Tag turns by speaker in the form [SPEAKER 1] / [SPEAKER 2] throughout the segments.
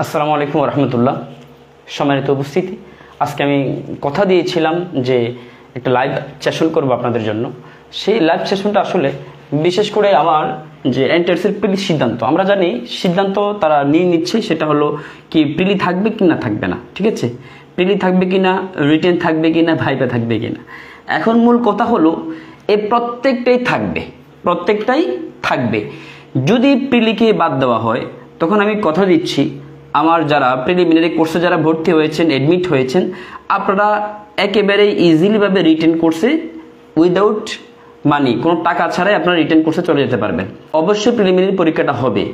[SPEAKER 1] আসসালামু আলাইকুম রহমতুল্লাহ। সম্মানিত উপস্থিতি, আজকে আমি কথা দিয়েছিলাম যে একটা লাইভ সেশন করব আপনাদের জন্য। সেই লাইভ সেশনটা আসলে বিশেষ করে আমার যে এনটিআরসির প্রিলি সিদ্ধান্ত, আমরা জানি সিদ্ধান্ত তারা নিয়ে নিচ্ছে, সেটা হলো কি প্রিলি থাকবে কি না থাকবে না। ঠিক আছে, প্রিলি থাকবে কি না, রিটেন থাকবে কি না, ভাইভা থাকবে কি না। এখন মূল কথা হলো এই প্রত্যেকটাই থাকবে। যদি প্রিলিকে বাদ দেওয়া হয় তখন আমি কথা দিচ্ছি, আমার যারা প্রিলিমিনারি কোর্সে যারা ভর্তি হয়েছেন, অ্যাডমিট হয়েছেন, আপনারা একেবারে ইজিলিভাবে রিটেন কোর্সে উইদাউট মানি, কোনো টাকা ছাড়াই আপনারা রিটেন কোর্সে চলে যেতে পারবেন। অবশ্যই প্রিলিমিনারি পরীক্ষাটা হবে।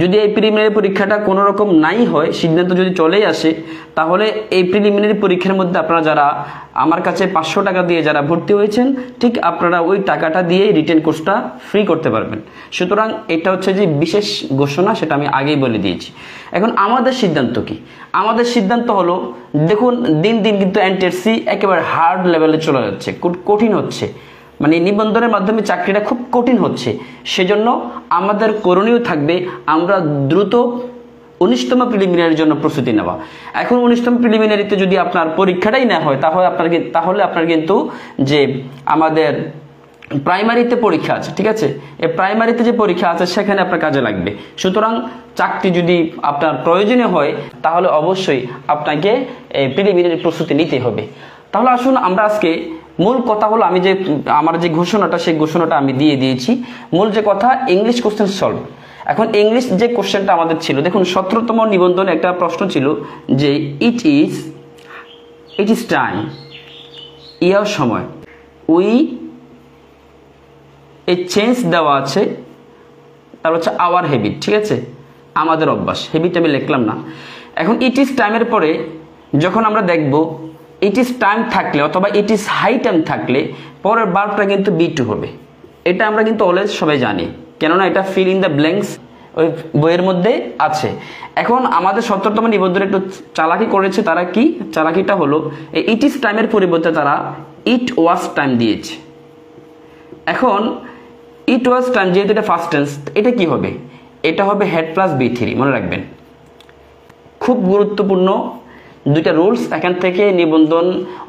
[SPEAKER 1] যদি এই প্রিলিমিনারি পরীক্ষাটা কোনো রকম নাই হয়, সিদ্ধান্ত যদি চলেই আসে, তাহলে এই প্রিলিমিনারি পরীক্ষার মধ্যে আপনারা যারা আমার কাছে 500 টাকা দিয়ে যারা ভর্তি হয়েছেন, ঠিক আপনারা ওই টাকাটা দিয়ে রিটেন কোর্সটা ফ্রি করতে পারবেন। সুতরাং এটা হচ্ছে যে বিশেষ ঘোষণা, সেটা আমি আগেই বলে দিয়েছি। এখন আমাদের সিদ্ধান্ত কি? আমাদের সিদ্ধান্ত হলো, দেখুন দিন দিন কিন্তু এনটিআরসি একেবারে হার্ড লেভেলে চলে যাচ্ছে, কঠিন হচ্ছে, মানে নিবন্ধনের মাধ্যমে চাকরিটা খুব কঠিন হচ্ছে। সেজন্য আমাদের করণীয় থাকবে আমরা দ্রুত 19তম প্রিলিমিনারির জন্য প্রস্তুতি নেওয়া। এখন 19তম প্রিলিমিনারিতে যদি আপনার পরীক্ষাটাই না হয়, তাহলে আপনার কিন্তু যে আমাদের প্রাইমারিতে পরীক্ষা আছে, ঠিক আছে, এই প্রাইমারিতে যে পরীক্ষা আছে সেখানে আপনার কাজে লাগবে। সুতরাং চাকরি যদি আপনার প্রয়োজনীয় হয়, তাহলে অবশ্যই আপনাকে এই প্রিলিমিনারি প্রস্তুতি নিতে হবে। তাহলে আসুন আমরা আজকে মূল কথা হলো, আমি যে আমার যে ঘোষণাটা, সেই ঘোষণাটা আমি দিয়ে দিয়েছি। মূল যে কথা, ইংলিশ কোশ্চেন সলভ। এখন ইংলিশ যে কোশ্চেনটা আমাদের ছিল, দেখুন 17তম নিবন্ধনে একটা প্রশ্ন ছিল যে ইট ইজ টাইম, ইয়ার সময়, উই এই চেঞ্জ দেওয়া আছে, তার হচ্ছে আওয়ার হ্যাবিট, ঠিক আছে, আমাদের অভ্যাস। হ্যাবিট আমি লিখলাম না। এখন ইট ইজ টাইমের পরে যখন আমরা দেখব ইট ইজ টাইম থাকলে অথবা ইট ইজ হাই টাইম থাকলে পরের ভার্বটা কিন্তু বি টু হবে। এটা আমরা কিন্তু অলওয়েজ সবাই জানি, কেননা এটা ফিল ইন দ্য ব্ল্যাঙ্কস ওই বইয়ের মধ্যে আছে। এখন আমাদের 17তম নিবন্ধনে একটু চালাকি করেছে তারা। কি চালাকিটা হলো, ইট ইজ টাইমের পরিবর্তে তারা ইট ওয়াজ টাইম দিয়েছে। এখন ইট ওয়াজ টাইম যেহেতু এটা ফার্স্ট টেন্স, এটা কি হবে? এটা হবে হেড প্লাস B3। মনে রাখবেন, খুব গুরুত্বপূর্ণ দুইটা রুলস এখান থেকে নিবন্ধন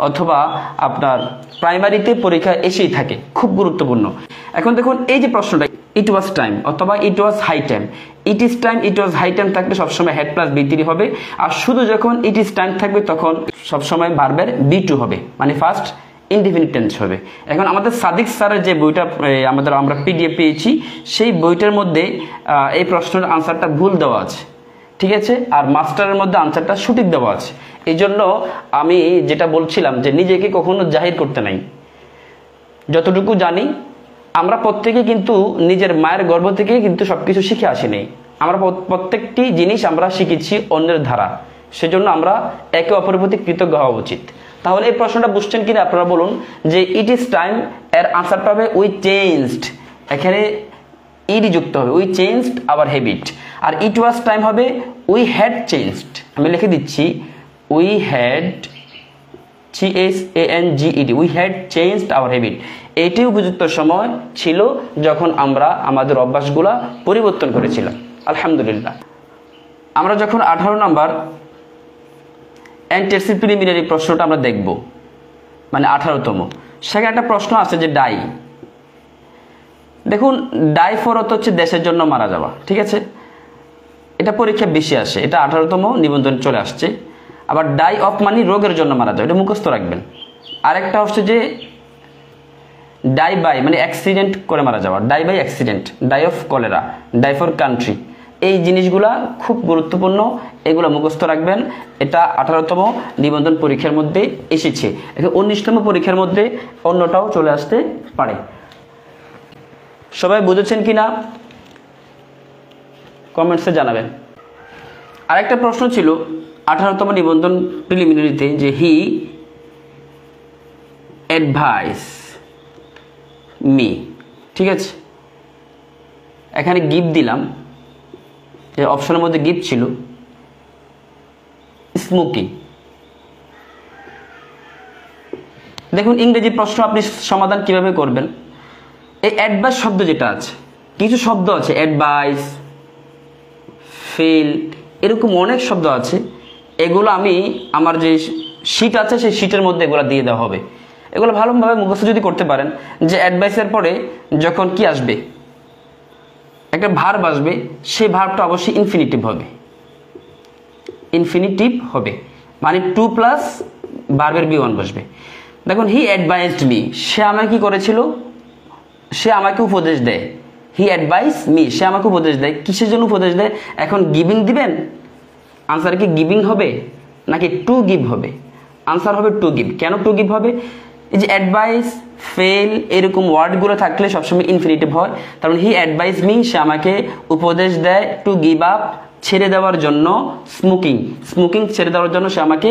[SPEAKER 1] অথবা আপনার প্রাইমারিতে পরীক্ষা এসেই থাকে, খুব গুরুত্বপূর্ণ। এখন দেখুন এই যে প্রশ্নটা, ইট ওয়াজ টাইম অথবা it was high time, it is time, it was high time থাকলে সবসময় হেড প্লাস B3 হবে। আর শুধু যখন ইট ইজ টাইম থাকবে তখন সবসময় ভার্বের B2 হবে, মানে ফার্স্ট ইনডিফিনিট টেন্স হবে। এখন আমাদের সাদিক স্যারের যে বইটা আমরা PDF পেয়েছি, সেই বইটার মধ্যে এই প্রশ্নের আনসারটা ভুল দেওয়া আছে, ঠিক আছে, আর মাস্টারের মধ্যে আনসারটা সঠিক দেওয়া আছে। এই জন্য আমি যেটা বলছিলাম যে নিজেকে কখনো জাহির করতে নাই। যতটুকু জানি আমরা প্রত্যেকে কিন্তু নিজের মায়ের গর্ভ থেকে কিন্তু সবকিছু শিখে আসিনি। আমরা প্রত্যেকটি জিনিস আমরা শিখেছি অন্যের ধারা। সেজন্য আমরা একে অপরের প্রতি কৃতজ্ঞ হওয়া উচিত। তাহলে এই প্রশ্নটা বুঝছেন কিনা আপনারা বলুন, যে ইট ইজ টাইম এর আনসারটা হবে উই চেঞ্জড, এখানে ইডি যুক্ত হবে, উই চেঞ্জড আওয়ার হ্যাবিট। আর ইট ওয়াজ টাইম হবে উই হ্যাড চেঞ্জড। আমি লিখে দিচ্ছি, we had CHANGED, we had changed our habit. এটি উপযুক্ত সময় ছিল যখন আমরা আমাদের অভ্যাসগুলা পরিবর্তন করেছিলাম। আলহামদুলিল্লাহ। আমরা যখন 18 নম্বর এনটিআরসি প্রিলিমিনারি প্রশ্নটা আমরা দেখব, মানে 18তম, সেখানে একটা প্রশ্ন আছে যে ডাই। দেখুন ডাই ফর অর্থ হচ্ছে দেশের জন্য মারা যাওয়া, ঠিক আছে, এটা পরীক্ষা বেশি আসে, এটা 18তম নিবন্ধন চলে আসছে। আবার ডাই অফ মানে রোগের জন্য মারা যাওয়া, এটা মুখস্থ রাখবেন। আরেকটা হচ্ছে যে ডাই বাই মানে অ্যাক্সিডেন্ট করে মারা যাওয়া, die by accident, die of cholera, die for country. এই জিনিসগুলা খুব গুরুত্বপূর্ণ, এগুলো মুখস্থ রাখবেন। এটা 18তম নিবন্ধন পরীক্ষার মধ্যে এসেছে। এখন 19তম পরীক্ষার মধ্যে অন্যটাও চলে আসতে পারে। সবাই বুঝেছেন কিনা কমেন্টসে জানাবেন। আরেকটা প্রশ্ন ছিল 18তম নিবন্ধন প্রিলিমিনারিতে যে হি অ্যাডভাইস মি, ঠিক আছে, এখানে গিফট দিলাম, যে অপশনের মধ্যে গিফট ছিল স্মোকিং। দেখুন ইংরেজি প্রশ্ন আপনি সমাধান কিভাবে করবেন। এই অ্যাডভাইস শব্দ যেটা আছে, কিছু শব্দ আছে অ্যাডভাইস, ফিল, এরকম অনেক শব্দ আছে, এগুলো আমি আমার যে শিট আছে সেই শিটের মধ্যে এগুলো দিয়ে দেওয়া হবে। এগুলো ভালোভাবে মুখস্থ যদি করতে পারেন যে অ্যাডভাইসের পরে যখন কি আসবে, একটা ভার্ব আসবে, সেই ভার্বটা অবশ্যই ইনফিনিটিভ হবে, ইনফিনিটিভ হবে, মানে 2 প্লাস ভার্বের বি ওয়ান বসবে। দেখুন হি অ্যাডভাইসড মি, সে আমাকে কি করেছিল, সে আমাকে উপদেশ দেয়। হি অ্যাডভাইস মি, সে আমাকে উপদেশ দেয়। কিসের জন্য উপদেশ দেয়? এখন গিভিং দিবেন, আনসার কি গিভিং হবে নাকি টু গিভ হবে? আনসার হবে টু গিভ। কেন টু গিভ হবে? এই যে অ্যাডভাইস, ফেল এরকম ওয়ার্ডগুলো থাকলে সবসময় ইনফিনিটিভ হয়। তার মানে হি অ্যাডভাইস মি, সে আমাকে উপদেশ দেয়, টু গিভ আপ ছেড়ে দেওয়ার জন্য, স্মোকিং স্মোকিং ছেড়ে দেওয়ার জন্য সে আমাকে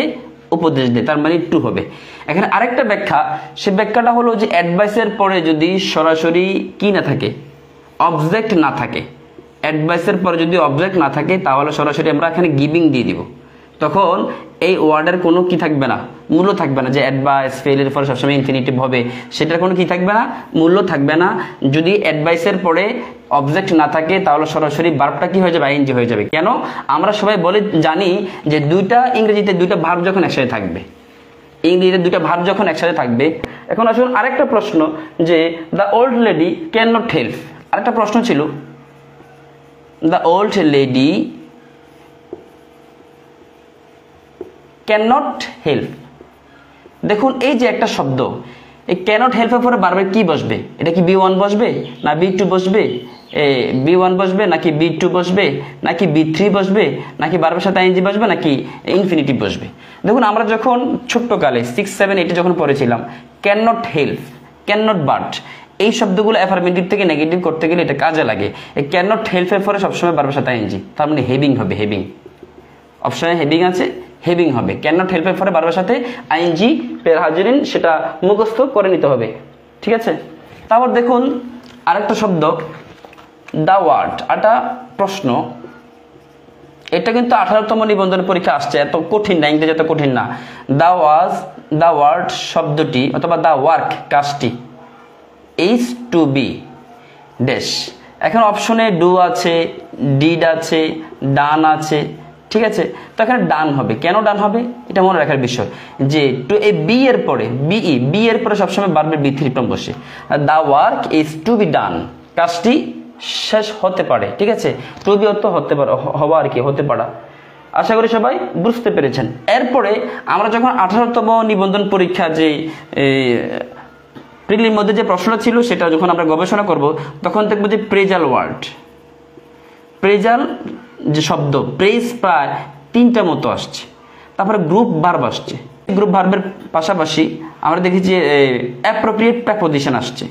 [SPEAKER 1] উপদেশ দেয়, তার মানে টু হবে। এখানে আরেকটা ব্যাখ্যা, সে ব্যাখ্যাটা হলো যে অ্যাডভাইসের পরে যদি সরাসরি কি না থাকে, অবজেক্ট না থাকে, অ্যাডভাইসের পরে যদি অবজেক্ট না থাকে তাহলে সরাসরি আমরা এখানে গিভিং দিয়ে দিব। তখন এই ওয়ার্ডের কোনো কি থাকবে না, মূল্য থাকবে না। যে অ্যাডভাইস ফেলের পরে সবসময় ইনফিনিটিভ হবে, সেটার কোনো কি থাকবে না, মূল্য থাকবে না। যদি অ্যাডভাইসের পরে অবজেক্ট না থাকে তাহলে সরাসরি ভার্বটা কি হয়ে যাবে, আইএনজি হয়ে যাবে। কেন? আমরা সবাই জানি যে ইংরেজিতে দুইটা ভার্ব যখন একসাথে থাকবে, ইংরেজিতে দুইটা ভার্ব যখন একসাথে থাকবে। এখন আসুন আরেকটা প্রশ্ন, যে the old lady can not help. আরেকটা প্রশ্ন ছিল, the old lady can not help. দেখুন এই যে একটা শব্দ, এই ক্যানট হেল্পের পরে বারবার কি বসবে? এটা কি বি ওয়ান বসবে না বি টু বসবে? বি ওয়ান বসবে নাকি বি টু বসবে নাকি বি থ্রি বসবে নাকি বারবার সাথে আইএনজি বসবে নাকি ইনফিনিটিভ বসবে? দেখুন আমরা যখন ছোট্টকালে 6, 7, 8 যখন পড়েছিলাম, can not help, can not but, এই শব্দগুলো অ্যাফার্মেটিভ থেকে নেগেটিভ করতে গেলে এটা কাজে লাগে। এই ক্যান নট হেল্পের পরে সবসময় বারবার সাথে আইএনজি, তার মানে হেভিং হবে, হেভিং। অপশনে হেভিং আছে, হেভিং হবে। ক্যান নট হেল্পের পরে বারবার সাথে আইএনজি পের হাজিরিন, সেটা মুখস্থ করে নিতে হবে, ঠিক আছে? তারপর দেখুন আরেকটা শব্দ, দ্য ওয়ার্ড। একটা প্রশ্ন, এটা কিন্তু 18তম নিবন্ধন পরীক্ষা আসছে, এত কঠিন না, ইংরেজি এত কঠিন না। দ্য ওয়ার্ড শব্দটি অথবা দ্য ওয়ার্ক কাজটি ইজ টু বি ড্যাশ। এখন অপশনে ডু আছে, ডিড আছে, ডান আছে, ঠিক আছে? তো এখানে ডান হবে। কেন ডান হবে এটা মনে রাখার বিষয়, যে টু এ বি এর পরে বি এর পরে সবসময় ভার্বের বি থ্রি ফর্ম বসে। The work is to be done, কাজটি শেষ হতে পারে, ঠিক আছে? টু বি অর্থ হতে পারে, হওয়া আর কি, হতে পারা। আশা করি সবাই বুঝতে পেরেছেন। এরপরে আমরা যখন 18তম নিবন্ধন পরীক্ষা যে প্রিলির মধ্যে যে প্রশ্নটা ছিল সেটা যখন আমরা গবেষণা করব, তখন দেখবো যে প্রেজাল ওয়ার্ড, প্রেজাল যে শব্দ, প্রেজ প্রায় 3টা মতো আসছে। তারপরে গ্রুপ ভার্ব আসছে, গ্রুপ ভার্বের পাশাপাশি আমরা দেখি যে অ্যাপ্রোপ্রিয়েট প্রেপোজিশন আসছে।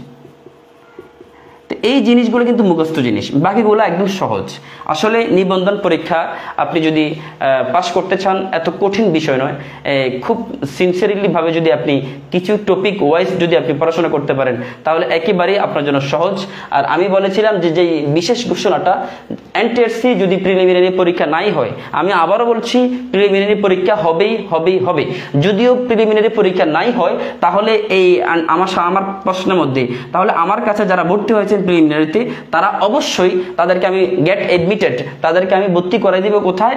[SPEAKER 1] তো এই জিনিসগুলো কিন্তু মুখস্থ জিনিস, বাকিগুলো একদম সহজ। আসলে নিবন্ধন পরীক্ষা আপনি যদি পাস করতে চান, এত কঠিন বিষয় নয়। খুব সিনসিয়ারলি ভাবে যদি আপনি কিছু টপিক ওয়াইজ যদি আপনি পড়াশোনা করতে পারেন, তাহলে একেবারেই আপনার জন্য সহজ। আর আমি বলেছিলাম যে যেই বিশেষ ঘোষণাটা, এনটিআরসি যদি প্রিলিমিনারি পরীক্ষা নাই হয়, আমি আবারও বলছি প্রিলিমিনারি পরীক্ষা হবে। যদিও প্রিলিমিনারি পরীক্ষা নাই হয়, তাহলে এই আমার প্রশ্নের মধ্যে, তাহলে আমার কাছে যারা ভর্তি হয়েছে প্রিলিমিনারিতে, তারা অবশ্যই, তাদেরকে আমি গেট এডমিটেড, তাদেরকে আমি ভর্তি করে দিব কোথায়?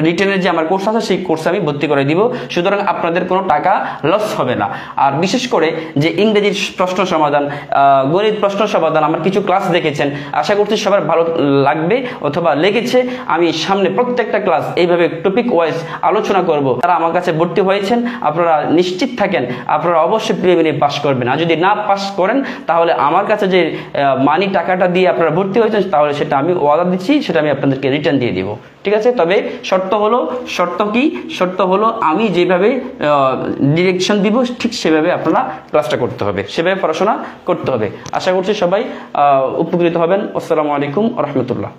[SPEAKER 1] রিটেনের যে আমার কোর্স আছে সেই কোর্সে আমি ভর্তি করে দিব। সুতরাং আপনাদের কোনো টাকা লস হবে না। আর বিশেষ করে যে ইংরেজির প্রশ্ন সমাধান, গণিত প্রশ্ন সমাধান, আমার কিছু ক্লাস দেখেছেন, আশা করছি সবার ভালো লাগবে অথবা লেগেছে। আমি সামনে প্রত্যেকটা ক্লাস এইভাবে টপিক ওয়াইজ আলোচনা করব। তারা আমার কাছে ভর্তি হয়েছেন, আপনারা নিশ্চিত থাকেন আপনারা অবশ্যই প্রিলিমিনারি পাস করবেন। আর যদি না পাস করেন, তাহলে আমার কাছে যে মানি টাকাটা দিয়ে আপনারা ভর্তি হয়েছেন, তাহলে সেটা আমি ওয়াদা দিচ্ছি, সেটা আমি আপনাদেরকে রিটার্ন দিয়ে দিব, ঠিক আছে? তবে শর্ত হলো আমি যেভাবে ডিরেকশন দিব ঠিক সেভাবে আপনারা ক্লাসটা করতে হবে, সেভাবে পড়াশোনা করতে হবে। আশা করছি সবাই উপকৃত হবেন। আসসালামু আলাইকুম ওয়া রাহমাতুল্লাহ।